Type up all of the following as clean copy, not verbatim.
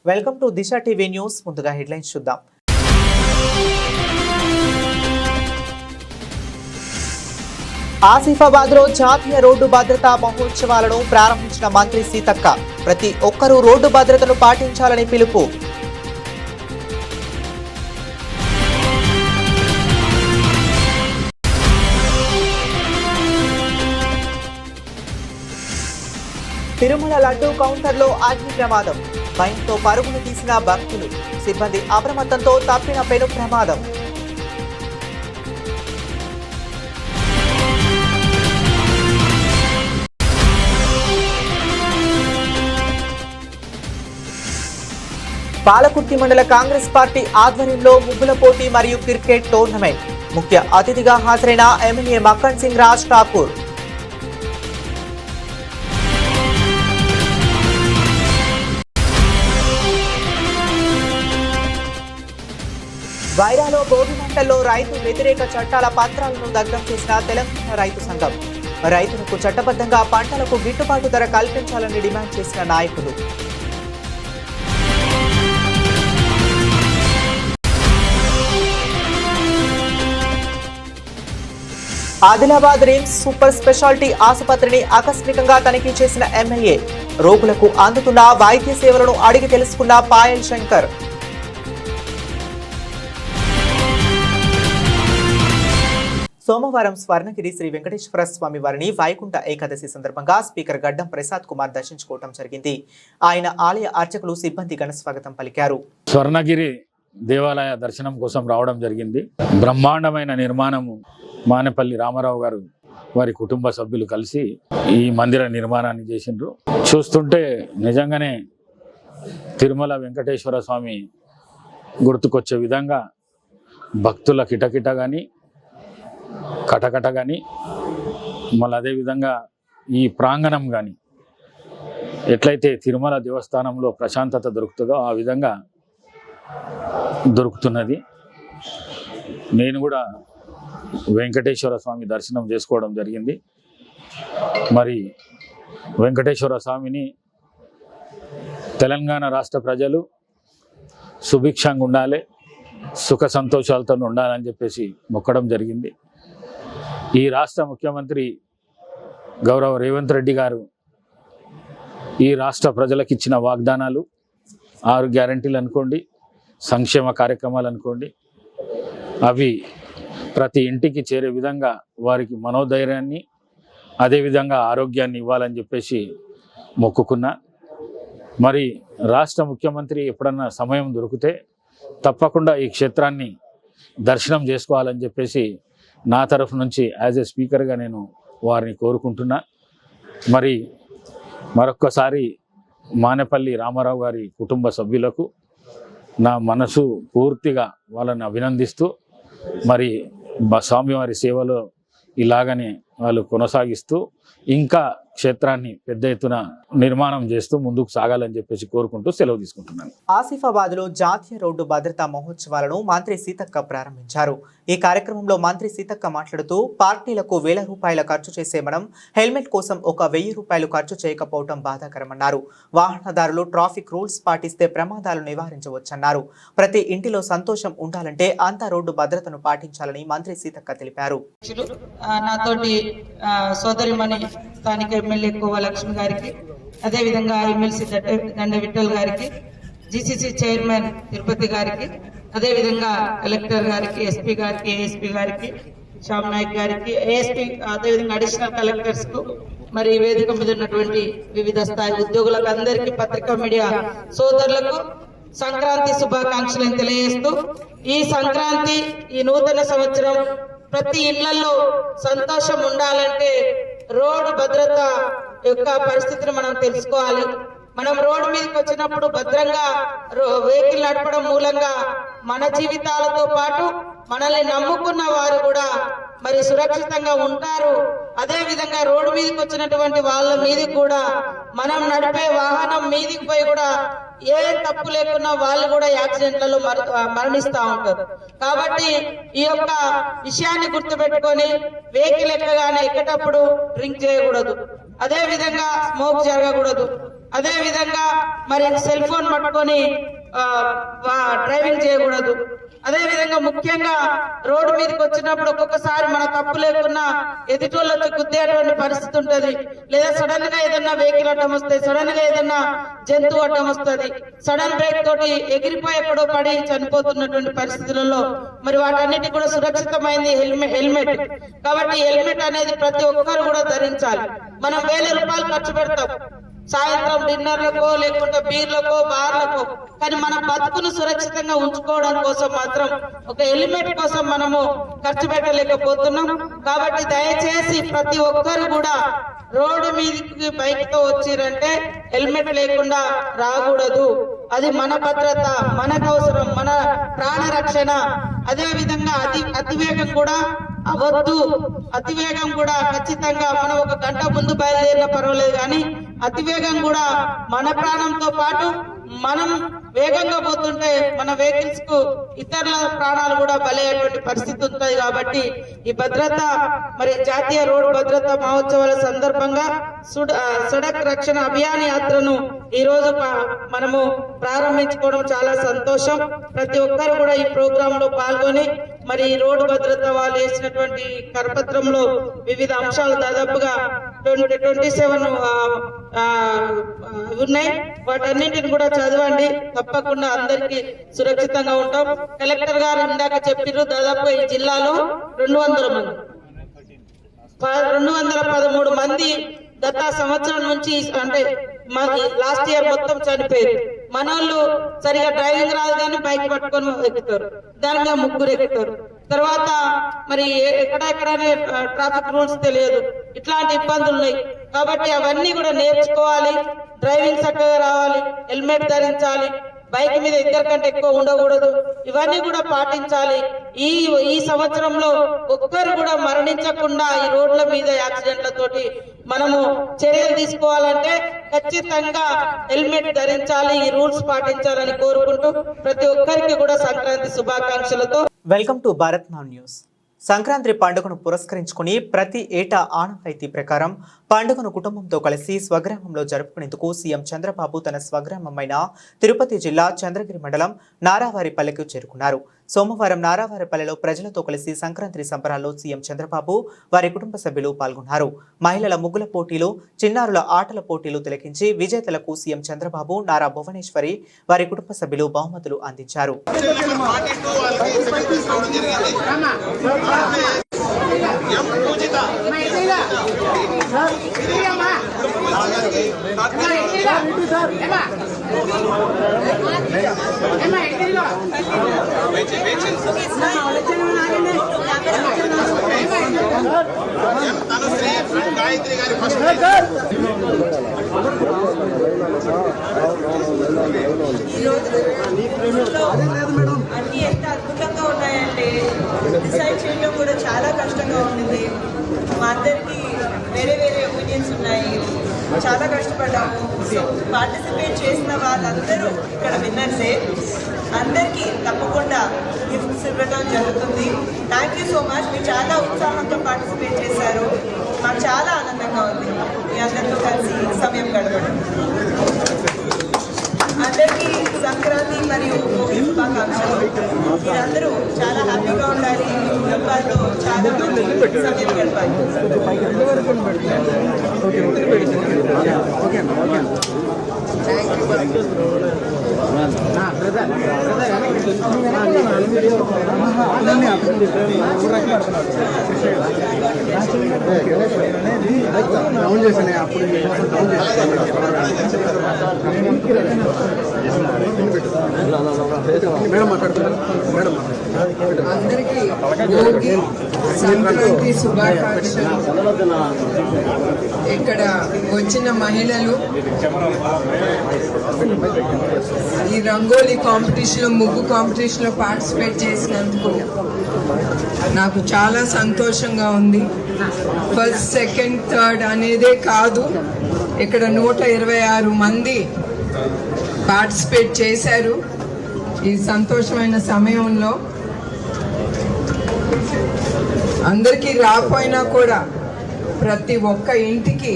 Welcome to Disha TV news. ముందుగా headlines చూద్దాం. ఆసిఫాబాద్ లో జాతీయ రోడ్డు భద్రతా మహోత్సవాలను ప్రారంభించిన మంత్రి సీతక్క. ప్రతి ఒక్కరూ రోడ్డు భద్రతను పాటించాలని పిలుపు. తిరుమల లడ్డూ కౌంటర్లో అగ్ని ప్రమాదం. భయంతో పరుగులు తీసిన భక్తులు. సిబ్బంది అప్రమత్తంతో తప్పిన పెను ప్రమాదం. పాలకుర్తి మండల కాంగ్రెస్ పార్టీ ఆధ్వర్యంలో ముగ్గుల పోటీ మరియు క్రికెట్ టోర్నమెంట్. ముఖ్య అతిథిగా హాజరైన ఎమ్మెల్యే మక్కన్ సింగ్ రాజ్ ఠాకూర్. వైరాలో భోగి మంటల్లో రైతు వ్యతిరేక చట్టాల పత్రాలను దగ్ధం చేసిన తెలంగాణ రైతు సంఘం. రైతులకు చట్టబద్ధంగా పంటలకు గిట్టుబాటు ధర కల్పించాలని డిమాండ్ చేసిన నాయకులు. ఆదిలాబాద్ రిమ్స్ సూపర్ స్పెషాలిటీ ఆసుపత్రిని ఆకస్మికంగా తనిఖీ చేసిన ఎమ్మెల్యే. రోగులకు అందుతున్న వైద్య సేవలను అడిగి తెలుసుకున్న పాయల్ శంకర్. సోమవారం స్వర్ణగిరి శ్రీ వెంకటేశ్వర స్వామి వారిని వైకుంఠ ఏకాదశి సందర్భంగా స్పీకర్ గడ్డం ప్రసాద్ కుమార్ దర్శించుకోవడం జరిగింది. ఆయన ఆలయ అర్చకులు సిబ్బంది ఘన స్వాగతం పలికారు. స్వర్ణగిరి దేవాలయ దర్శనం కోసం రావడం జరిగింది. బ్రహ్మాండమైన నిర్మాణము మానేపల్లి రామారావు గారు వారి కుటుంబ సభ్యులు కలిసి ఈ మందిర నిర్మాణాన్ని చేసిండ్రు. చూస్తుంటే నిజంగానే తిరుమల వెంకటేశ్వర స్వామి గుర్తుకొచ్చే విధంగా భక్తుల కిటకిట కానీ కటకట కానీ మళ్ళీ అదేవిధంగా ఈ ప్రాంగణం కానీ ఎట్లయితే తిరుమల దేవస్థానంలో ప్రశాంతత దొరుకుతుందో ఆ విధంగా దొరుకుతున్నది. నేను కూడా వెంకటేశ్వర స్వామి దర్శనం చేసుకోవడం జరిగింది. మరి వెంకటేశ్వర స్వామిని తెలంగాణ రాష్ట్ర ప్రజలు సుభిక్షంగా ఉండాలి, సుఖ సంతోషాలతో ఉండాలని చెప్పేసి మొక్కడం జరిగింది. ఈ రాష్ట్ర ముఖ్యమంత్రి గౌరవ రేవంత్ రెడ్డి గారు ఈ రాష్ట్ర ప్రజలకు ఇచ్చిన వాగ్దానాలు 6 గ్యారంటీలు అనుకోండి, సంక్షేమ కార్యక్రమాలు అనుకోండి, అవి ప్రతి ఇంటికి చేరే విధంగా వారికి మనోధైర్యాన్ని అదేవిధంగా ఆరోగ్యాన్ని ఇవ్వాలని చెప్పేసి మొక్కుకున్నా. మరి రాష్ట్ర ముఖ్యమంత్రి ఎప్పుడన్నా సమయం దొరికితే తప్పకుండా ఈ క్షేత్రాన్ని దర్శనం చేసుకోవాలని చెప్పేసి నా తరఫు నుంచి యాజ్ ఏ స్పీకర్గా నేను వారిని కోరుకుంటున్నా. మరి మరొక్కసారి మానేపల్లి రామారావు గారి కుటుంబ సభ్యులకు నా మనసు పూర్తిగా వాళ్ళని అభినందిస్తూ మరి స్వామివారి సేవలో ఇలాగనే వాళ్ళు కొనసాగిస్తూ ఇంకా క్షేత్రాన్ని పెద్ద ఎత్తున నిర్మాణం చేస్తూ ముందుకు సాగాలని చెప్పేసి కోరుకుంటూ సెలవు తీసుకుంటున్నాను. ఆసిఫాబాద్ లో జాతీయ రోడ్డు భద్రతా మహోత్సవాలను మంత్రి సీతక్క ప్రారంభించారు. ఈ కార్యక్రమంలో మంత్రి సీతక్క మాట్లాడుతూ పార్టీలకు ₹1000 ఖర్చు చేసే మనం హెల్మెట్ కోసం ఒక ₹1000 ఖర్చు చేయకపోవడం బాధాకరమన్నారు. వాహనదారులు ట్రాఫిక్ రూల్స్ పాటిస్తే ప్రమాదాలు నివారించవచ్చన్నారు. ప్రతి ఇంటిలో సంతోషం ఉండాలంటే అంతా రోడ్డు భద్రతను పాటించాలని మంత్రి సీతక్క తెలిపారు. నాతోటి సోదరిమణి స్థానిక ఎమ్మెల్యే కోవ లక్ష్మి గారికి, అదేవిధంగా ఎమ్మెల్సీ దండ విఠల్ గారికి, జీసీసీ చైర్మన్ తిరుపతి గారికి, అదేవిధంగా కలెక్టర్ గారికి, ఎస్పీ గారికి, ఏఎస్పీ గారికి, శ్యామ్ నాయక్ గారికి, ఏఎస్పీ, అదేవిధంగా అడిషనల్ కలెక్టర్స్ కు, మరి వేదిక మీద ఉన్నటువంటి వివిధ స్థాయి ఉద్యోగులకు అందరికీ, పత్రికా మీడియా సోదరులకు సంక్రాంతి శుభాకాంక్షలను తెలియజేస్తూ, ఈ సంక్రాంతి ఈ నూతన సంవత్సరం ప్రతి ఇళ్లలో సంతోషం ఉండాలంటే రోడ్డు భద్రత యొక్క పరిస్థితిని మనం తెలుసుకోవాలి. మనం రోడ్డు మీదకి వచ్చినప్పుడు భద్రంగా వెహికల్ నడపడం మూలంగా మన జీవితాలతో పాటు మనల్ని నమ్ముకున్న వారు కూడా మరి సురక్షితంగా ఉంటారు. అదే విధంగా రోడ్డు మీదకి వచ్చినటువంటి వాళ్ళ మీదకి కూడా మనం నడిపే వాహనం మీదకి పోయి కూడా ఏ తప్పు లేకున్నా వాళ్ళు కూడా యాక్సిడెంట్లలో మరణిస్తూ ఉంటారు. కాబట్టి ఈ యొక్క విషయాన్ని గుర్తుపెట్టుకొని వెహికల్ ఎక్కగానే ఎక్కేటప్పుడు డ్రింక్ చేయకూడదు, అదే విధంగా స్మోక్ జరగకూడదు. అదే విధంగా మరి సెల్ ఫోన్ పట్టుకొని డ్రైవింగ్ చేయకూడదు. అదే విధంగా ముఖ్యంగా రోడ్డు మీదకి వచ్చినప్పుడు ఒక్కొక్కసారి మన తప్పు లేకున్నా ఎదుటోళ్ళకి గుద్దేటువంటి పరిస్థితి ఉంటది. లేదా సడన్ గా ఏదన్నా వెహికల్ అడ్డం వస్తుంది, సడన్ గా ఏదన్నా జంతువు అడ్డం వస్తుంది, సడన్ బ్రేక్ తోటి ఎగిరిపోయి ఎక్కడో పడి చనిపోతున్నటువంటి పరిస్థితులలో మరి వాటన్నిటి కూడా సురక్షితమైంది హెల్మెట్. కాబట్టి హెల్మెట్ అనేది ప్రతి ఒక్కరు కూడా ధరించాలి. మనం 1000 రూపాయలు ఖర్చు పెడతాం సాయంత్రం డిన్నర్లకో లేకుంటే బీర్లకో బార్లకో, కానీ మన బతుకును సురక్షితంగా ఉంచుకోవడం కోసం మాత్రం ఒక హెల్మెట్ కోసం మనము ఖర్చు పెట్టలేకపోతున్నాం. కాబట్టి దయచేసి ప్రతి ఒక్కరు కూడా రోడ్డు మీదకి బైక్ తో వచ్చిరంటే హెల్మెట్ లేకుండా రాకూడదు. అది మన భద్రత, మనకు అవసరం, మన ప్రాణ రక్షణ. అదే విధంగా అతివేగం కూడా అవద్దు. అతివేగం కూడా ఖచ్చితంగా మనం 1 గంట ముందు బయలుదేరినా పర్వాలేదు, కానీ అతివేగం కూడా మన ప్రాణంతో పాటు మనం వేగంగా పోతుంటే మన వెహికల్స్ కు ఇతరుల ప్రాణాలు కూడా బలయ్యేటువంటి పరిస్థితి ఉంటుంది. కాబట్టి ఈ భద్రత మరి జాతీయ రోడ్డు భద్రతా మహోత్సవాల సందర్భంగా సడక్ రక్షణ అభియాన్ యాత్రను ఈ రోజు మనము ప్రారంభించుకోవడం చాలా సంతోషం. ప్రతి ఒక్కరు కూడా ఈ ప్రోగ్రామ్ లో పాల్గొని మరి ఈ రోడ్డు భద్రత వాళ్ళు వేసినటువంటి కరపత్రంలో వివిధ అంశాలు దాదాపుగా 27 ఉన్నాయి. వాటన్నింటిని కూడా చదవండి. తప్పకుండా అందరికీ సురక్షితంగా ఉంటాం. కలెక్టర్ గారు ఇందాక చెప్పారు, దాదాపు ఈ జిల్లాలో 200 మంది 213 మంది గత సంవత్సరం నుంచి అంటే లాస్ట్ ఇయర్ మొత్తం చనిపోయారు. మనోళ్ళు సరిగా డ్రైవింగ్ రాదు కానీ బైక్ పట్టుకొని ఎక్కుతారు, దాని మీద 3 ఎక్కుతారు. తర్వాత మరి ఎక్కడెక్కడనే ట్రాఫిక్ రూల్స్ తెలియదు, ఇట్లాంటి ఇబ్బందులు ఉన్నాయి. కాబట్టి అవన్నీ కూడా నేర్చుకోవాలి. డ్రైవింగ్ చక్కగా రావాలి, హెల్మెట్ ధరించాలి, బైక్ మీద 2 కంటే ఎక్కువ ఉండకూడదు. ఇవన్నీ కూడా పాటించాలి. ఈ సంవత్సరంలో ఒక్కరు కూడా మరణించకుండా ఈ రోడ్ల మీద యాక్సిడెంట్లతోటి మనము చర్యలు తీసుకోవాలంటే ఖచ్చితంగా హెల్మెట్ ధరించాలి, ఈ రూల్స్ పాటించాలని కోరుకుంటూ ప్రతి ఒక్కరికి కూడా సంక్రాంతి శుభాకాంక్షలతో. Welcome to Bharat now news. సంక్రాంతి పండుగను పురస్కరించుకుని ప్రతి ఏటా ఆనవాయితీ ప్రకారం పండుగను కుటుంబంతో కలిసి స్వగ్రామంలో జరుపుకునేందుకు సీఎం చంద్రబాబు తన స్వగ్రామమైన తిరుపతి జిల్లా చంద్రగిరి మండలం నారావారిపల్లెకు చేరుకున్నారు. సోమవారం నారావారిపల్లెలో ప్రజలతో కలిసి సంక్రాంతి సంబరాల్లో సీఎం చంద్రబాబు వారి కుటుంబ సభ్యులు పాల్గొన్నారు. మహిళల ముగ్గుల పోటీలు, చిన్నారుల ఆటల పోటీలు తిలకించి విజేతలకు సీఎం చంద్రబాబు, నారా భువనేశ్వరి వారి కుటుంబ సభ్యులు బహుమతులు అందించారు. అన్ని ఎంత అద్భుతంగా ఉన్నాయంటే డిసైడ్ చేయడం కూడా చాలా కష్టంగా ఉంటుంది. మా అందరికీ వేరే వేరే ఒపీనియన్స్ ఉన్నాయి, చాలా కష్టపడ్డాము. సో పార్టిసిపేట్ చేసిన వాళ్ళందరూ ఇక్కడ విన్నర్సే. అందరికీ తప్పకుండా గిఫ్ట్స్ ఇవ్వడం జరుగుతుంది. Thank you so much. మీరు చాలా ఉత్సాహంతో పార్టిసిపేట్ చేశారు. మాకు చాలా ఆనందంగా ఉంది మీ అందరితో కలిసి సమయం గడపడం. అందరికీ సంక్రాంతి మరియు భోగి శుభాకాంక్షలు. మీరందరూ చాలా హ్యాపీగా ఉండాలి, కుటుంబాలతో చాలా మంచి సమయం గడపాలి. అందరికీ భోగి సంక్రాంతి శుభాకాంక్షలు. ఇక్కడ వచ్చిన మహిళలు ఈ రంగోలీ కాంపిటీషన్లో, ముగ్గు కాంపిటీషన్లో పార్టిసిపేట్ చేసినందుకు నాకు చాలా సంతోషంగా ఉంది. ఫస్ట్, సెకండ్, థర్డ్ అనేదే కాదు, ఇక్కడ 126 మంది పార్టిసిపేట్ చేశారు. ఈ సంతోషమైన సమయంలో అందరికీ రాకపోయినా కూడా ప్రతి ఒక్క ఇంటికి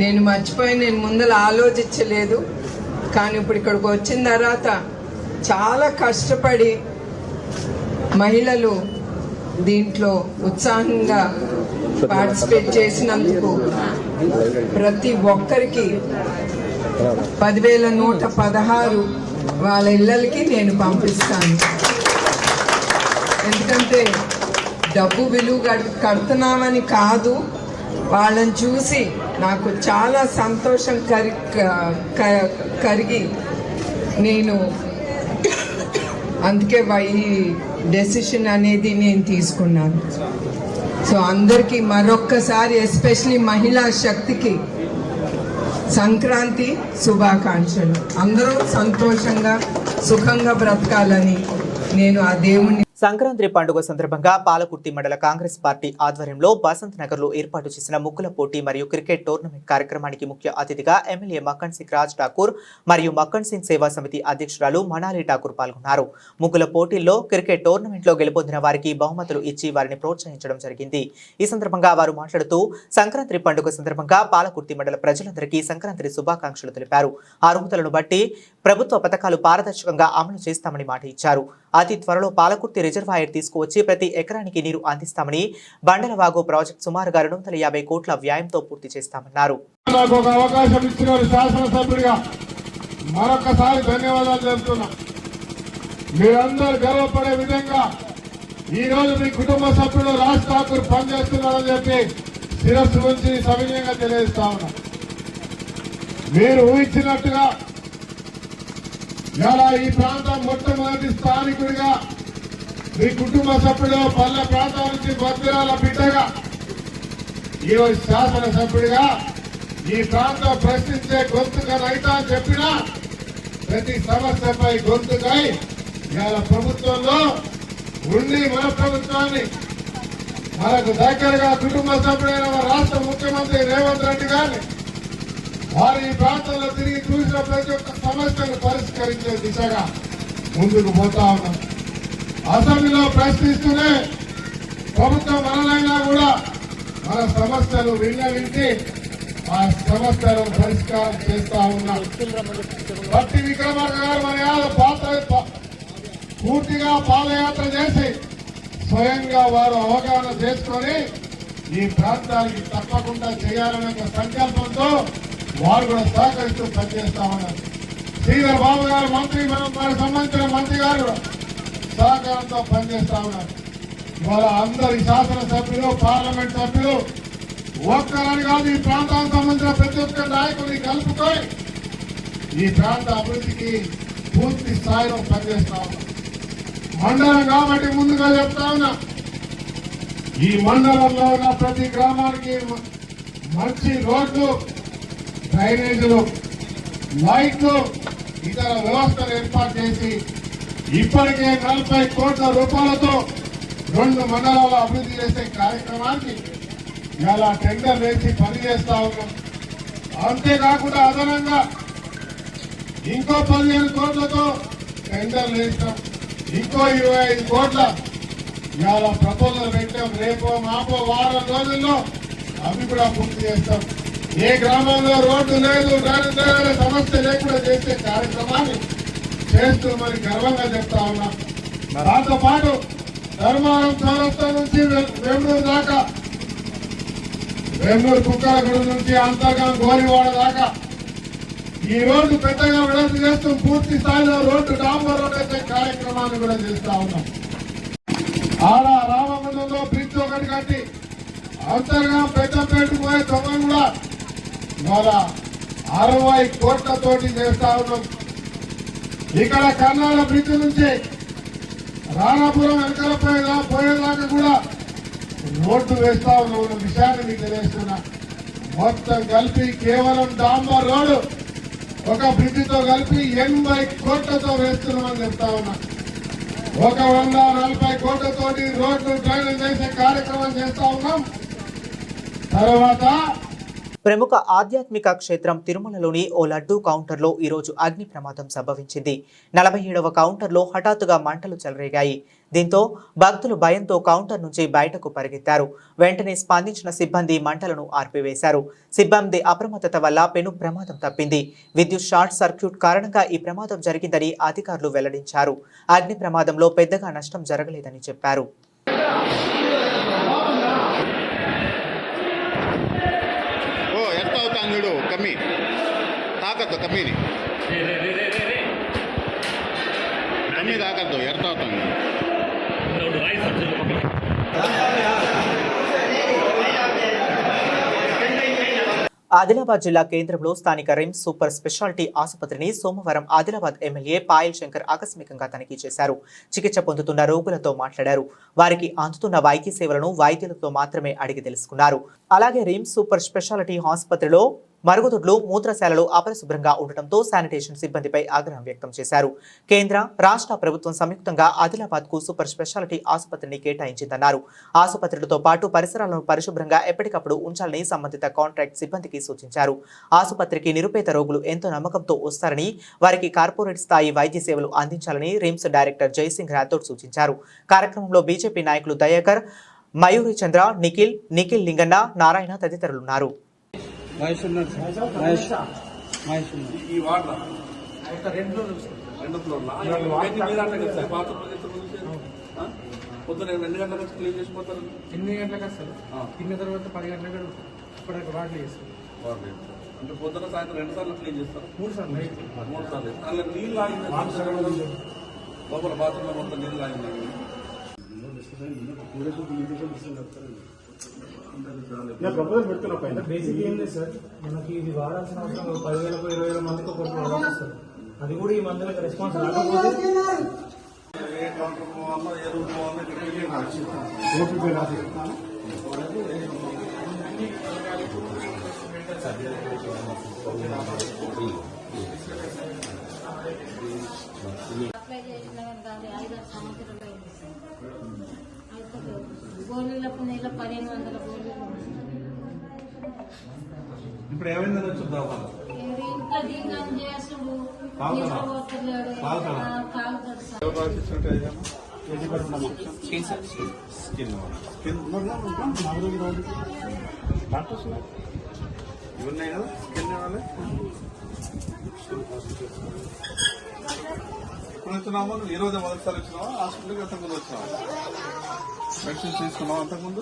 నేను మర్చిపోయి నేను ముందర ఆలోచించలేదు. కానీ ఇప్పుడు ఇక్కడికి వచ్చిన తర్వాత చాలా కష్టపడి మహిళలు దీంట్లో ఉత్సాహంగా పార్టిసిపేట్ చేసినందుకు ప్రతి ఒక్కరికి 10,116 వాళ్ళ ఇళ్ళకి నేను పంపిస్తాను. ఎందుకంటే డబ్బు విలువ కడుతున్నామని కాదు, వాళ్ళని చూసి నాకు చాలా సంతోషం కరిగి నేను అందుకే ఈ డెసిషన్ అనేది నేను తీసుకున్నాను. సో అందరికీ మరొక్కసారి ఎస్పెషలీ మహిళా శక్తికి సంక్రాంతి శుభాకాంక్షలు. అందరూ సంతోషంగా సుఖంగా బ్రతకాలని నేను ఆ దేవుణ్ణి. సంక్రాంతి పండుగ సందర్భంగా పాలకుర్తి మండల కాంగ్రెస్ పార్టీ ఆధ్వర్యంలో బసంత్ నగర్ లో ఏర్పాటు చేసిన ముగ్గుల పోటీ మరియు క్రికెట్ టోర్నమెంట్ కార్యక్రమానికి ముఖ్య అతిథిగా ఎమ్మెల్యే మక్కన్ సింగ్ రాజ్ ఠాకూర్ మరియు మక్కన్ సింగ్ సేవా సమితి అధ్యక్షురాలు మనాలి ఠాకూర్ పాల్గొన్నారు. ముగ్గుల పోటీల్లో క్రికెట్ టోర్నమెంట్ లో గెలుపొందిన వారికి బహుమతులు ఇచ్చి వారిని ప్రోత్సహించడం జరిగింది. ఈ సందర్భంగా వారు మాట్లాడుతూ సంక్రాంతి పండుగ సందర్భంగా పాలకుర్తి మండల ప్రజలందరికీ సంక్రాంతి శుభాకాంక్షలు తెలిపారు. అర్హతలను బట్టి ప్రభుత్వ పథకాలు పారదర్శకంగా అమలు చేస్తామని మాట ఇచ్చారు. అతి త్వరలో పాలకుర్తి రిజర్వాయర్ తీసుకువచ్చి ప్రతి ఎకరానికి నీరు అందిస్తామని, బండలవాగు ప్రాజెక్టు సుమారుగా 250 కోట్ల వ్యయంతో పూర్తి చేస్తామన్నారు. నాకు ఒక అవకాశం ఇచ్చిన శాసనసభ్యుడిగా మరొకసారి ధన్యవాదాలు చెబుతున్నా. మీరందరూ గర్వపడే విధంగా ఈ రోజు మీ కుటుంబ సభ్యులు రాజ్ ఠాకూర్ పనిచేస్తున్నారని చెప్పి శిరస్సు నుంచి సవినయంగా తెలియజేస్తా ఉన్నా. మీరు ఊహించినట్టుగా ఇలా ఈ ప్రాంతం మొట్టమొదటి స్థానికుడిగా మీ కుటుంబ సభ్యులు పల్లె ప్రాంతాల నుంచి భద్రాల బిడ్డగా ఈరోజు శాసనసభ్యుడిగా ఈ ప్రాంతం ప్రశ్నించే గొంతుగా రైతా అని చెప్పినా ప్రతి సమస్యపై గొంతుకై ఇవాళ ప్రభుత్వంలో ఉండి మన ప్రభుత్వాన్ని మనకు దగ్గరగా కుటుంబ సభ్యుడైన మన రాష్ట్ర ముఖ్యమంత్రి రేవంత్ రెడ్డి గారిని వారు ఈ ప్రాంతంలో తిరిగి చూసిన ప్రతి ఒక్క సమస్యను పరిష్కరించే దిశగా ముందుకు పోతా ఉన్నాం. అసెంబ్లీలో ప్రశ్నిస్తూనే ప్రభుత్వం మనలైనా కూడా మన సమస్యలు విన్నవించి ఆ సమస్యలను పరిష్కారం చేస్తా ఉన్నాం. భట్టి విక్రమార్క గారు మన పూర్తిగా పాదయాత్ర చేసి స్వయంగా వారు అవగాహన చేసుకొని ఈ ప్రాంతానికి తప్పకుండా చేయాలనే సంకల్పంతో వారు కూడా సహకరిస్తూ పనిచేస్తా ఉన్నారు. శ్రీధర్ బాబు గారు మంత్రి, వారికి సంబంధించిన మంత్రి గారు సహకారంతో పనిచేస్తా ఉన్నారు. ఇవాళ అందరి శాసనసభ్యులు, పార్లమెంట్ సభ్యులు ఒక్కరని కాదు, ఈ ప్రాంతానికి సంబంధించిన ప్రతి ఒక్క నాయకుడిని కలుపుకొని ఈ ప్రాంత అభివృద్ధికి పూర్తి స్థాయిలో పనిచేస్తా ఉన్నారు. మండలం కాబట్టి ముందుగా చెప్తా ఉన్నా, ఈ మండలంలో ఉన్న ప్రతి గ్రామానికి మంచి రోడ్లు, డ్రైనేజీలు, లైట్లు, ఇతర వ్యవస్థలు ఏర్పాటు చేసి ఇప్పటికే 40 కోట్ల రూపాయలతో 2 మండలాలు అభివృద్ధి చేసే కార్యక్రమానికి ఇలా టెండర్ వేసి పనిచేస్తా ఉన్నాం. అంతేకాకుండా అదనంగా ఇంకో 15 కోట్లతో టెండర్లు వేస్తాం. ఇంకో 25 కోట్ల ఇవాళ ప్రపోజల్ పెట్టాం. రేపో మాపో వారం రోజుల్లో అవి కూడా పూర్తి చేస్తాం. ఏ గ్రామంలో రోడ్డు లేదు, డ్రైనేజ్ సమస్య లేకుండా చేసే కార్యక్రమాన్ని చేస్తూ మరి గర్వంగా చెప్తా ఉన్నాం. దాంతో పాటు ధర్మారం చౌరస్తా నుంచి వేమూరు దాకా, వేమూరు కుక్కలగూడ నుంచి అంతర్గా గోరివాడ దాకా ఈ రోడ్డు పెద్దగా విడుదల చేస్తూ పూర్తి స్థాయిలో రోడ్డు డాంబర్ రోడ్ అయితే కార్యక్రమాన్ని కూడా చేస్తా ఉన్నాం. ఆడ రామగుండంలో బ్రిడ్జ్ ఒకటి కట్టి అంతర్గా పెద్దపేట పోయే తొమ్మిది కూడా ఇవాళ 60 కోట్లతోటి చేస్తా ఉన్నాం. ఇక్కడ కర్నాల బ్రిడ్జ్ నుంచి రాణాపురం వెనకాల పోయేదాకా కూడా రోడ్డు వేస్తా ఉన్న విషయాన్ని మీకు తెలియజేస్తున్నా. మొత్తం కలిపి కేవలం డాంబర్ రోడ్డు ఒక బ్రిడ్జితో కలిపి 80 కోట్లతో వేస్తున్నామని చెప్తా ఉన్నా. 140 కోట్లతోటి రోడ్డు డ్రైనేజ్ చేసే కార్యక్రమం చేస్తా ఉన్నాం. తర్వాత ప్రముఖ ఆధ్యాత్మిక క్షేత్రం తిరుమలలోని ఓ లడ్డూ కౌంటర్లో ఈరోజు అగ్ని ప్రమాదం సంభవించింది. 47వ కౌంటర్లో హఠాత్తుగా మంటలు చెలరేగాయి. దీంతో భక్తులు భయంతో కౌంటర్ నుంచి బయటకు పరిగెత్తారు. వెంటనే స్పందించిన సిబ్బంది మంటలను ఆర్పివేశారు. సిబ్బంది అప్రమత్తత వల్ల పెను ప్రమాదం తప్పింది. విద్యుత్ షార్ట్ సర్క్యూట్ కారణంగా ఈ ప్రమాదం జరిగిందని అధికారులు వెల్లడించారు. అగ్ని ప్రమాదంలో పెద్దగా నష్టం జరగలేదని చెప్పారు. కమ్మి తాకద్దు కమ్మిని కమ్మి తాకద్దు ఎడతావుతాను. ఆదిలాబాద్ జిల్లా కేంద్రంలో స్థానిక రిమ్స్ సూపర్ స్పెషాలిటీ ఆసుపత్రిని సోమవారం ఆదిలాబాద్ ఎమ్మెల్యే పాయల్ శంకర్ ఆకస్మికంగా తనిఖీ చేశారు. చికిత్స పొందుతున్న రోగులతో మాట్లాడారు. వారికి అందుతున్న వైద్య సేవలను వైద్యులతో మాత్రమే అడిగి తెలుసుకున్నారు. అలాగే రిమ్స్ సూపర్ స్పెషాలిటీ ఆసుపత్రిలో మరుగుదొడ్లు, మూత్రశాలలు అపరిశుభ్రంగా ఉండటంతో శానిటేషన్ సిబ్బందిపై ఆగ్రహం వ్యక్తం చేశారు. కేంద్ర, రాష్ట్ర ప్రభుత్వం సంయుక్తంగా ఆదిలాబాద్ కు సూపర్ స్పెషాలిటీ ఆసుపత్రిని కేటాయించిందన్నారు. ఆసుపత్రులతో పాటు పరిసరాలను పరిశుభ్రంగా ఎప్పటికప్పుడు ఉంచాలని సంబంధిత కాంట్రాక్ట్ సిబ్బందికి సూచించారు. ఆసుపత్రికి నిరుపేద రోగులు ఎంతో నమ్మకంతో వస్తారని, వారికి కార్పొరేట్ స్థాయి వైద్య సేవలు అందించాలని రిమ్స్ డైరెక్టర్ జైసింగ్ రాథోడ్ సూచించారు. కార్యక్రమంలో బీజేపీ నాయకులు దయాకర్, మయూరి చంద్ర, నిఖిల్ లింగన్న, నారాయణ తదితరులున్నారు. ఈ వార్డు రెండు ఫ్లోర్లా పొద్దున 2 గంటలకు వచ్చి క్లీన్ చేసిపోతారు. 8 గంటలకు వస్తారు. తిన్న తర్వాత 10 గంటలకు ఇప్పటికి వాటర్ చేస్తారు. అంటే పొద్దున సాయంత్రం 2 సార్లు క్లీన్ చేస్తారు. 3 సార్లు. 3 సార్లు అందులో నీళ్ళు ఆగింది. లోపల బాత్రూంలో మొత్తం నీళ్ళు ఆగింది. బేసిక్ ఏం లేదు సార్, మనకి ఇది వాడాల్సిన అవసరం 10,000 20,000 మందికి ఒక వస్తారు. అది కూడా ఈ మందులకు రెస్పాన్స్ రాకపోతే ఏ కౌంటర్ పోవాలో ఏ రూమ్ పోవాలో అప్లై చేసిన కానీ 5-6 సంవత్సరాలు అయింది సార్. గోళీలకు నెల 1,500 గోళీలు. ఇప్పుడు ఏమైందని చూద్దాం. ఇంట్లో దీని చేసుడు నిద్రపోతలేడు, కాలుతాడు సార్. ఇవన్నాయి కదా స్కిన్ ఇవ్వాలి. ఇప్పుడు వచ్చినామా? ఈ రోజే మొదటిసారి వచ్చినావా? హాస్పిటల్కి అంతకుముందు వచ్చినావా? మెడిసిన్స్ తీసుకున్నావా అంతకుముందు?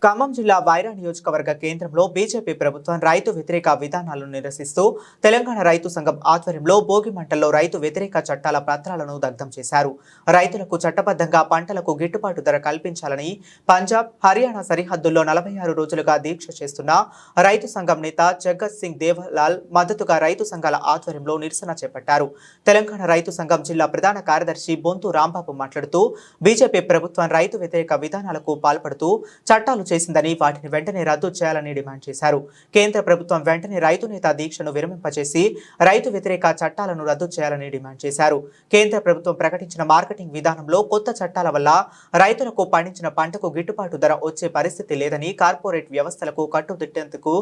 ఖమ్మం జిల్లా వైరా నియోజకవర్గ కేంద్రంలో బీజేపీ ప్రభుత్వం రైతు వ్యతిరేక విధానాలను నిరసిస్తూ తెలంగాణ రైతు సంఘం ఆధ్వర్యంలో భోగి మంటల్లో రైతు వ్యతిరేక చట్టాల పత్రాలను దగ్ధం చేశారు. రైతులకు చట్టబద్ధంగా పంటలకు గిట్టుబాటు ధర కల్పించాలని పంజాబ్, హర్యానా సరిహద్దుల్లో 46 రోజులుగా దీక్ష చేస్తున్న రైతు సంఘం నేత జగత్ సింగ్ దేవలాల్ మద్దతుగా రైతు సంఘాల ఆధ్వర్యంలో నిరసన చేపట్టారు. తెలంగాణ రైతు సంఘం జిల్లా ప్రధాన కార్యదర్శి బొంతు రాంబాబు మాట్లాడుతూ బీజేపీ ప్రభుత్వం రైతు వ్యతిరేక విధానాలకు పాల్పడుతూ చట్టాలు చేసిందని, వాటిని వెంటనే రద్దు చేయాలని డిమాండ్ చేశారు. కేంద్ర ప్రభుత్వం వెంటనే రైతు నేత దీక్షను విరమింపచేసి రైతు వ్యతిరేక చట్టాలను రద్దు చేయాలని డిమాండ్ చేశారు. కేంద్ర ప్రభుత్వం ప్రకటించిన మార్కెటింగ్ విధానంలో కొత్త చట్టాల వల్ల రైతులకు పండించిన పంటకు గిట్టుబాటు ధర వచ్చే పరిస్థితి లేదని, కార్పొరేట్ వ్యవస్థలకు కట్టుదిట్టేందుకు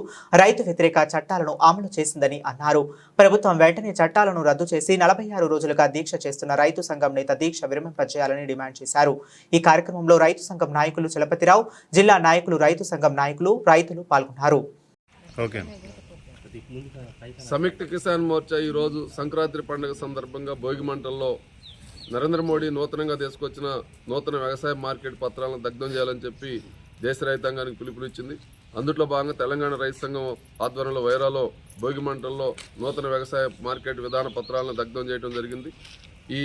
రైతు వ్యతిరేక చట్టాలను అమలు చేసిందని అన్నారు. ప్రభుత్వం వెంటనే చట్టాలను రద్దు చేసి 46 రోజులుగా దీక్ష చేస్తున్న రైతు సంఘం నేత దీక్ష విరమింపచేయాలని డిమాండ్ చేశారు. ఈ కార్యక్రమంలో రైతు సంఘం నాయకులు చలపతిరావు, జిల్లా నాయకులు, రైతు సంఘం నాయకులు, రైతులు పాల్గొన్నారు. సంయుక్త కిసాన్ మోర్చా ఈరోజు సంక్రాంతి పండుగ సందర్భంగా భోగి మంటల్లో నరేంద్ర మోడీ నూతనంగా తీసుకొచ్చిన నూతన వ్యవసాయ మార్కెట్ పత్రాలను దగ్ధం చేయాలని చెప్పి దేశ రైతాంగానికి పిలుపునిచ్చింది. అందులో భాగంగా తెలంగాణ రైతు సంఘం ఆధ్వర్యంలో వైరాలో భోగి మంటల్లో నూతన వ్యవసాయ మార్కెట్ విధాన పత్రాలను దగ్ధం చేయడం జరిగింది. ఈ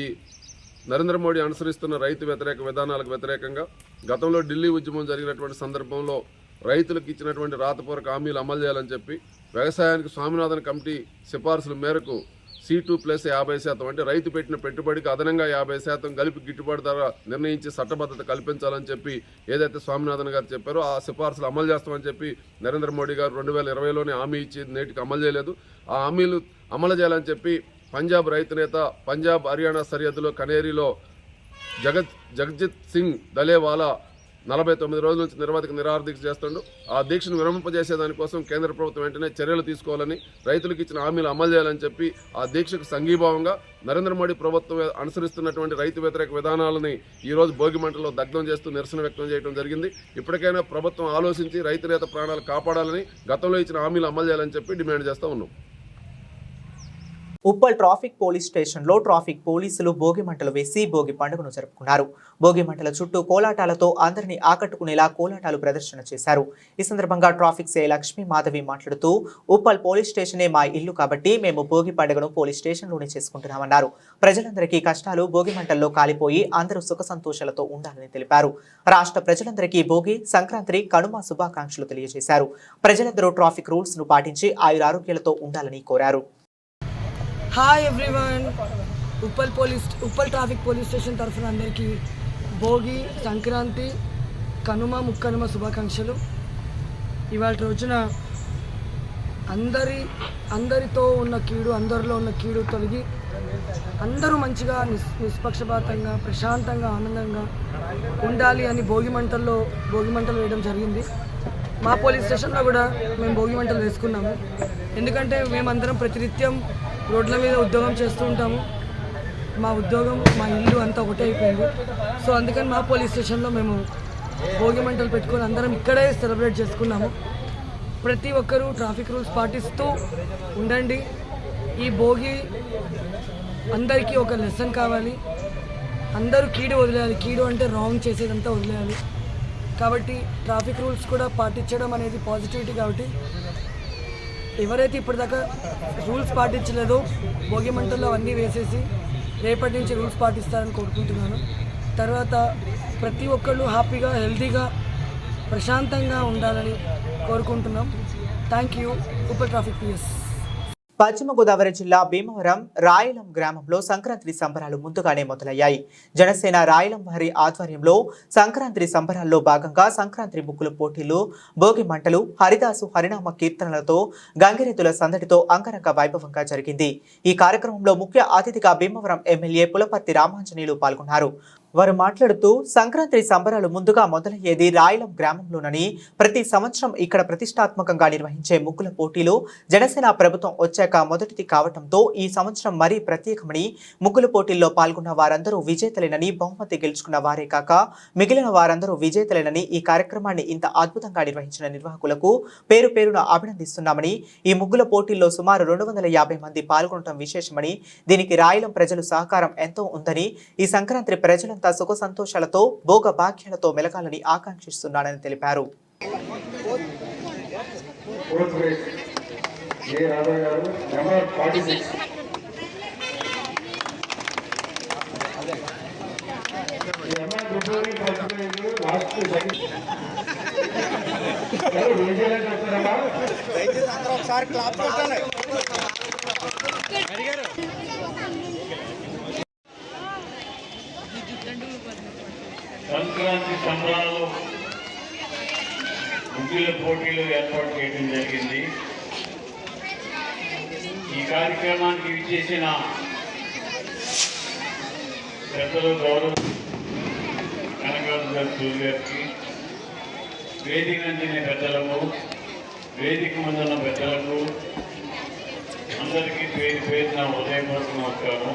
నరేంద్ర మోడీ అనుసరిస్తున్న రైతు వ్యతిరేక విధానాలకు వ్యతిరేకంగా గతంలో ఢిల్లీ ఉద్యమం జరిగినటువంటి సందర్భంలో రైతులకు ఇచ్చినటువంటి రాతపూర్వక హామీలు అమలు చేయాలని చెప్పి వ్యవసాయానికి స్వామినాథన్ కమిటీ సిఫార్సుల మేరకు C2+50% అంటే రైతు పెట్టిన పెట్టుబడికి అదనంగా 50% కలిపి గిట్టుబాటు ధర నిర్ణయించి చట్టబద్ధత కల్పించాలని చెప్పి ఏదైతే స్వామినాథన్ గారు చెప్పారో ఆ సిఫార్సులు అమలు చేస్తామని చెప్పి నరేంద్ర మోడీ గారు 2020లోనే హామీ ఇచ్చి నేటికి అమలు చేయలేదు. ఆ హామీలు అమలు చేయాలని చెప్పి పంజాబ్ రైతు నేత పంజాబ్ హర్యానా సరిహద్దులో కనేరీలో జగజిత్ సింగ్ దలేవాలా 49 రోజుల నుంచి నిరవధిక నిరాహార దీక్ష చేస్తుండు. ఆ దీక్షను విరమింపజేసే దానికోసం కేంద్ర ప్రభుత్వం వెంటనే చర్యలు తీసుకోవాలని, రైతులకు ఇచ్చిన హామీలు అమలు చేయాలని చెప్పి ఆ దీక్షకు సంఘీభావంగా నరేంద్ర మోడీ ప్రభుత్వం అనుసరిస్తున్నటువంటి రైతు వ్యతిరేక విధానాలని ఈరోజు భోగిమంటలో దగ్ధం చేస్తూ నిరసన వ్యక్తం చేయడం జరిగింది. ఇప్పటికైనా ప్రభుత్వం ఆలోచించి రైతునేత ప్రాణాలు కాపాడాలని, గతంలో ఇచ్చిన హామీలు అమలు చేయాలని చెప్పి డిమాండ్ చేస్తూ ఉన్నాం. ఉప్పల్ ట్రాఫిక్ పోలీస్ స్టేషన్లో ట్రాఫిక్ పోలీసులు భోగి మంటలు వేసి భోగి పండుగను జరుపుకున్నారు. భోగి మంటల చుట్టూ కోలాటాలతో అందరినీ ఆకట్టుకునేలా కోలాటాలు ప్రదర్శన చేశారు. ఈ సందర్భంగా ట్రాఫిక్ సిఐ లక్ష్మీ మాధవి మాట్లాడుతూ, ఉప్పల్ పోలీస్ స్టేషనే మా ఇల్లు కాబట్టి మేము భోగి పండుగను పోలీస్ స్టేషన్లోనే చేసుకుంటున్నామన్నారు. ప్రజలందరికీ కష్టాలు భోగి మంటల్లో కాలిపోయి అందరూ సుఖ సంతోషాలతో ఉండాలని తెలిపారు. రాష్ట్ర ప్రజలందరికీ భోగి, సంక్రాంతి, కనుమ శుభాకాంక్షలు తెలియజేశారు. ప్రజలందరూ ట్రాఫిక్ రూల్స్ ను పాటించి ఆయురారోగ్యాలతో ఉండాలని కోరారు. Hi everyone, Uppal traffic police station తరఫున అందరికీ భోగి, సంక్రాంతి, కనుమ, ముక్కనుమ శుభాకాంక్షలు. ఇవాళ రోజున అందరిలో ఉన్న కీడు తొలగి అందరూ మంచిగా నిష్పక్షపాతంగా ప్రశాంతంగా ఆనందంగా ఉండాలి అని భోగి మంటలు వేయడం జరిగింది. మా పోలీస్ స్టేషన్లో కూడా మేము భోగి మంటలు వేసుకున్నాము. ఎందుకంటే మేమందరం ప్రతినిత్యం రోడ్ల మీద ఉద్యోగం చేస్తూ ఉంటాము. మా ఉద్యోగం, మా ఇల్లు అంతా ఒకటే అయిపోయింది. సో అందుకని మా పోలీస్ స్టేషన్లో మేము భోగి మంటలు పెట్టుకొని అందరం ఇక్కడే సెలబ్రేట్ చేసుకున్నాము. ప్రతి ఒక్కరూ ట్రాఫిక్ రూల్స్ పాటిస్తూ ఉండండి. ఈ భోగి అందరికీ ఒక లెసన్ కావాలి. అందరూ కీడు వదిలేయాలి. కీడు అంటే రాంగ్ చేసేదంతా వదిలేయాలి. కాబట్టి ట్రాఫిక్ రూల్స్ కూడా పాటించడం అనేది పాజిటివిటీ. కాబట్టి ఎవరైతే ఇప్పటిదాకా రూల్స్ పాటించలేదో భోగి మంటల్లో అవన్నీ వేసేసి రేపటి నుంచి రూల్స్ పాటిస్తారని కోరుకుంటున్నాను. తర్వాత ప్రతి ఒక్కళ్ళు హ్యాపీగా, హెల్తీగా, ప్రశాంతంగా ఉండాలని కోరుకుంటున్నాం. Thank you. Uppal traffic PS. పశ్చిమ గోదావరి జిల్లా భీమవరం రాయలం గ్రామంలో సంక్రాంతి సంబరాలు ముందుగానే మొదలయ్యాయి. జనసేన రాయలం వారి ఆధ్వర్యంలో సంక్రాంతి సంబరాల్లో భాగంగా సంక్రాంతి ముగ్గుల పోటీలు, భోగి మంటలు, హరిదాసు హరినామ కీర్తనలతో గంగిరెద్దుల సందడితో అంగరంగ వైభవంగా జరిగింది. ఈ కార్యక్రమంలో ముఖ్య అతిథిగా భీమవరం ఎమ్మెల్యే పులపర్తి రామాంజనేయులు పాల్గొన్నారు. వారు మాట్లాడుతూ, సంక్రాంతి సంబరాలు ముందుగా మొదలయ్యేది రాయలం గ్రామంలోనని, ప్రతి సంవత్సరం ఇక్కడ ప్రతిష్టాత్మకంగా నిర్వహించే ముగ్గుల పోటీలు జనసేన ప్రభుత్వం వచ్చాక మొదటిది కావడంతో ఈ సంవత్సరం మరీ ప్రత్యేకమని, ముగ్గుల పోటీల్లో పాల్గొన్న వారందరూ విజేతలేనని, బహుమతి గెలుచుకున్న వారే కాక మిగిలిన వారందరూ విజేతలేనని, ఈ కార్యక్రమాన్ని ఇంత అద్భుతంగా నిర్వహించిన నిర్వాహకులకు పేరు పేరున అభినందిస్తున్నామని, ఈ ముగ్గుల పోటీల్లో సుమారు 250 మంది పాల్గొనడం విశేషమని, దీనికి రాయలం ప్రజలు సహకారం ఎంతో ఉందని, ఈ సంక్రాంతి ప్రజల సుఖ సంతోషాలతో భోగ భాగ్యాలతో మెలగాలని ఆకాంక్షిస్తున్నానని తెలిపారు. సంక్రాంతి సంబరాలు ముగ్గుల పోటీలు ఏర్పాటు చేయడం జరిగింది. ఈ కార్యక్రమానికి విచ్చేసిన పెద్దలు, గౌరవ కనకాల గారికి, వేదిక నందిన పెద్దలకు, వేదిక ముందున్న పెద్దలకు అందరికీ పేరున హృదయపూర్వక నమస్కారం.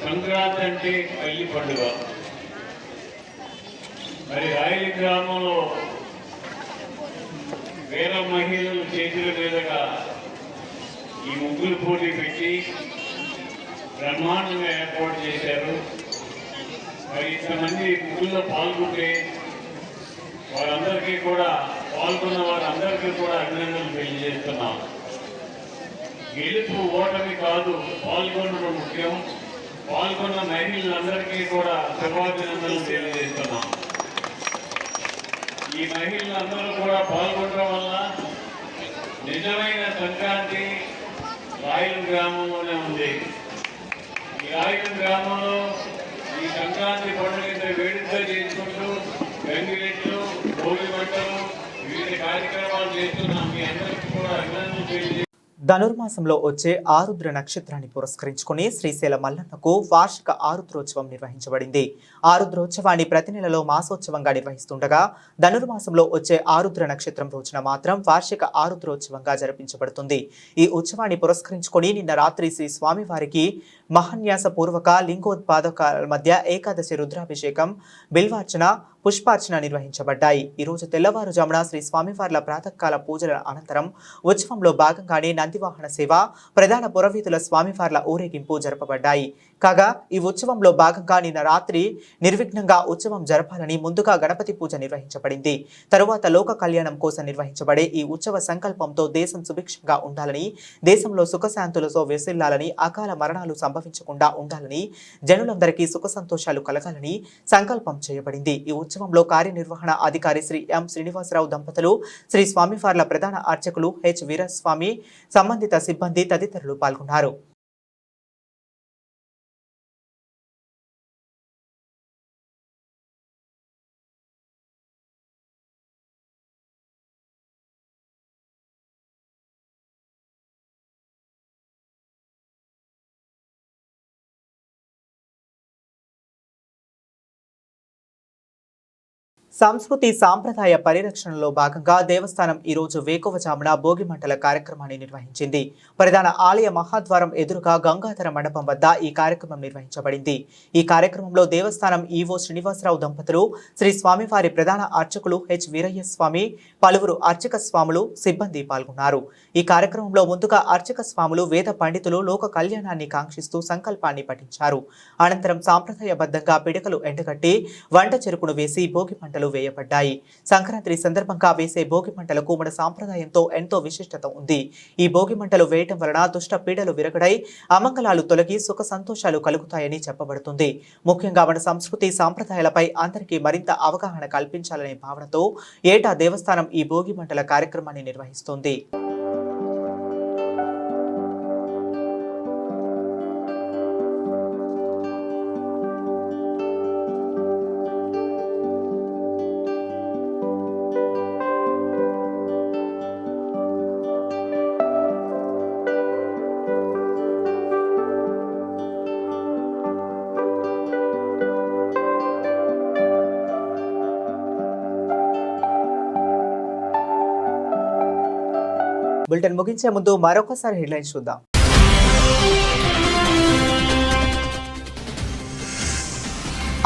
సంక్రాంతి అంటే పల్లి పండుగ. మరి రాయలి గ్రామంలో వేల మహిళలు చేతుల మీదుగా ఈ ముగ్గులు పోటీ పెట్టి బ్రహ్మాండంగా ఏర్పాటు చేశారు. మరి ఇంతమంది ముగ్గుల్లో పాల్గొంటే వారందరికీ కూడా, పాల్గొన్న వారందరికీ కూడా అభినందనలు తెలియజేస్తున్నాం. గెలుపు ఓటమి కాదు, పాల్గొనడం ముఖ్యం. పాల్గొన్న మహిళలందరికీ కూడా శుభాభినందనలు తెలియజేస్తున్నాం. ఈ మహిళలందరూ కూడా పాల్గొనడం వల్ల నిజమైన సంక్రాంతి రాయలం గ్రామంలోనే ఉంది. ఈ రాయలం గ్రామంలో ఈ సంక్రాంతి పండుగ వేడుకగా చేసుకుంటూ గంగిరెట్లు, భోగి మంటలు, వివిధ కార్యక్రమాలు చేస్తున్నాం. మీ అందరికీ కూడా అభినందనలు తెలియజేస్తున్నాం. ధనుర్మాసంలో వచ్చే ఆరుద్ర నక్షత్రాన్ని పురస్కరించుకుని శ్రీశైల మల్లన్నకు వార్షిక ఆరుద్రోత్సవం నిర్వహించబడింది. ఆరుద్రోత్సవాన్ని ప్రతి నెలలో మాసోత్సవంగా నిర్వహిస్తుండగా ధనుర్మాసంలో వచ్చే ఆరుద్ర నక్షత్రం రోజున మాత్రం వార్షిక ఆరుద్రోత్సవంగా జరిపించబడుతుంది. ఈ ఉత్సవాన్ని పురస్కరించుకుని నిన్న రాత్రి శ్రీ స్వామివారికి మహాన్యాస పూర్వక లింగోద్పాదకాల మధ్య ఏకాదశి రుద్రాభిషేకం, బిల్వార్చన, పుష్పార్చన నిర్వహించబడ్డాయి. ఈ రోజు తెల్లవారుజామున శ్రీ స్వామివార్ల ప్రాతకాల పూజల అనంతరం ఉత్సవంలో భాగంగానే నందివాహన సేవ, ప్రధాన పురవీధుల స్వామివార్ల ఊరేగింపు జరపబడ్డాయి. కాగా ఈ ఉత్సవంలో భాగంగా నిన్న రాత్రి నిర్విఘ్నంగా ఉత్సవం జరపాలని ముందుగా గణపతి పూజ నిర్వహించబడింది. తరువాత లోక కళ్యాణం కోసం నిర్వహించబడే ఈ ఉత్సవ సంకల్పంతో దేశం సుభిక్షంగా ఉండాలని, దేశంలో సుఖశాంతులతో విసిల్లాలని, అకాల మరణాలు సంభవించకుండా ఉండాలని, జనులందరికీ సుఖ సంతోషాలు కలగాలని సంకల్పం చేయబడింది. ఈ ఉత్సవంలో కార్యనిర్వహణ అధికారి శ్రీ ఎం శ్రీనివాసరావు దంపతులు, శ్రీ స్వామివార్ల ప్రధాన అర్చకులు హెచ్ వీరస్వామి, సంబంధిత సిబ్బంది తదితరులు పాల్గొన్నారు. సంస్కృతి సాంప్రదాయ పరిరక్షణలో భాగంగా దేవస్థానం ఈ రోజు వేకువజామున భోగి మంటల కార్యక్రమాన్ని నిర్వహించింది. ప్రధాన ఆలయ మహాద్వారం ఎదురుగా గంగాధర మండపం వద్ద ఈ కార్యక్రమం నిర్వహించబడింది. ఈ కార్యక్రమంలో దేవస్థానం ఈవో శ్రీనివాసరావు దంపతులు, శ్రీ స్వామివారి ప్రధాన అర్చకులు హెచ్ వీరయ్య స్వామి, పలువురు అర్చక స్వాములు, సిబ్బంది పాల్గొన్నారు. ఈ కార్యక్రమంలో ముందుగా అర్చక స్వాములు, వేద పండితులు లోక కళ్యాణాన్ని కాంక్షిస్తూ సంకల్పాన్ని పఠించారు. అనంతరం సాంప్రదాయబద్ధంగా పిడకలు ఎండగట్టి వంట చెరుకును వేసి భోగి మంటలు వేయబడ్డాయి. సంక్రాంతి సందర్భంగా వేసే భోగి మంటలకు మన సాంప్రదాయంతో ఎంతో విశిష్టత ఉంది. ఈ భోగి మంటలు వేయటం వలన దుష్ట పీడలు విరగడై అమంగళాలు తొలగి సుఖ సంతోషాలు కలుగుతాయని చెప్పబడుతుంది. ముఖ్యంగా మన సంస్కృతి సాంప్రదాయాలపై అందరికీ మరింత అవగాహన కల్పించాలనే భావనతో ఏటా దేవస్థానం ఈ భోగి మంటల కార్యక్రమాన్ని నిర్వహిస్తుంది. బులెటిన్ ముగించే ముందు మరొకసారి హెడ్లైన్స్ చూద్దాం.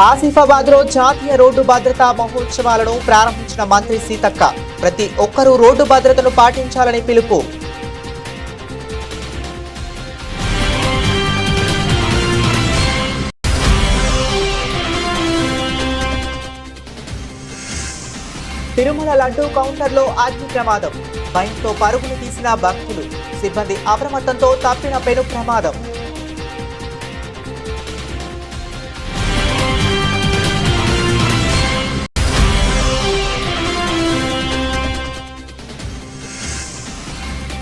ఆసిఫాబాద్ లో జాతీయ రోడ్డు భద్రతా మహోత్సవాలను ప్రారంభించిన మంత్రి సీతక్క, ప్రతి ఒక్కరూ రోడ్డు భద్రతను పాటించాలని పిలుపు. తిరుమల లడ్డూ కౌంటర్లో అగ్ని ప్రమాదం, భయంతో పరుగులు తీసిన భక్తులు, సిబ్బంది అప్రమత్తంతో తప్పిన పెను ప్రమాదం.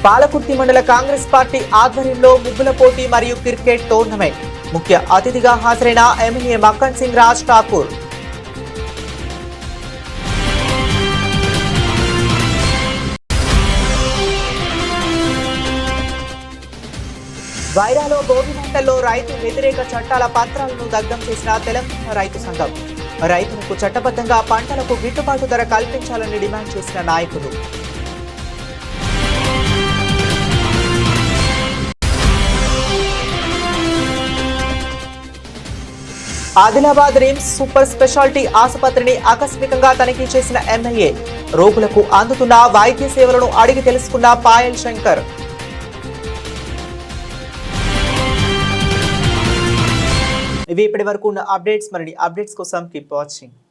పాలకుర్తి మండల కాంగ్రెస్ పార్టీ ఆధ్వర్యంలో ముగ్గుల పోటీ మరియు క్రికెట్ టోర్నమెంట్, ముఖ్య అతిథిగా హాజరైన ఎమ్మెల్యే మక్కన్ సింగ్ రాజ్ ఠాకూర్. వైరాలో భోగి మంటల్లో రైతు వ్యతిరేక చట్టాల పత్రాలను దగ్ధం చేసిన తెలంగాణ రైతు సంఘం. రైతులకు చట్టబద్ధంగా పంటలకు గిట్టుబాటు ధర కల్పించాలని డిమాండ్ చేసిన నాయకులు. ఆదిలాబాద్ రిమ్స్ సూపర్ స్పెషాలిటీ ఆసుపత్రిని ఆకస్మికంగా తనిఖీ చేసిన ఎమ్మెల్యే. రోగులకు అందుతున్న వైద్య సేవలను అడిగి తెలుసుకున్న పాయల్ శంకర్. ఇవి ఇప్పటి వరకు ఉన్న అప్డేట్స్. మరిన్ని అప్డేట్స్ కోసం కీప్ వాచింగ్.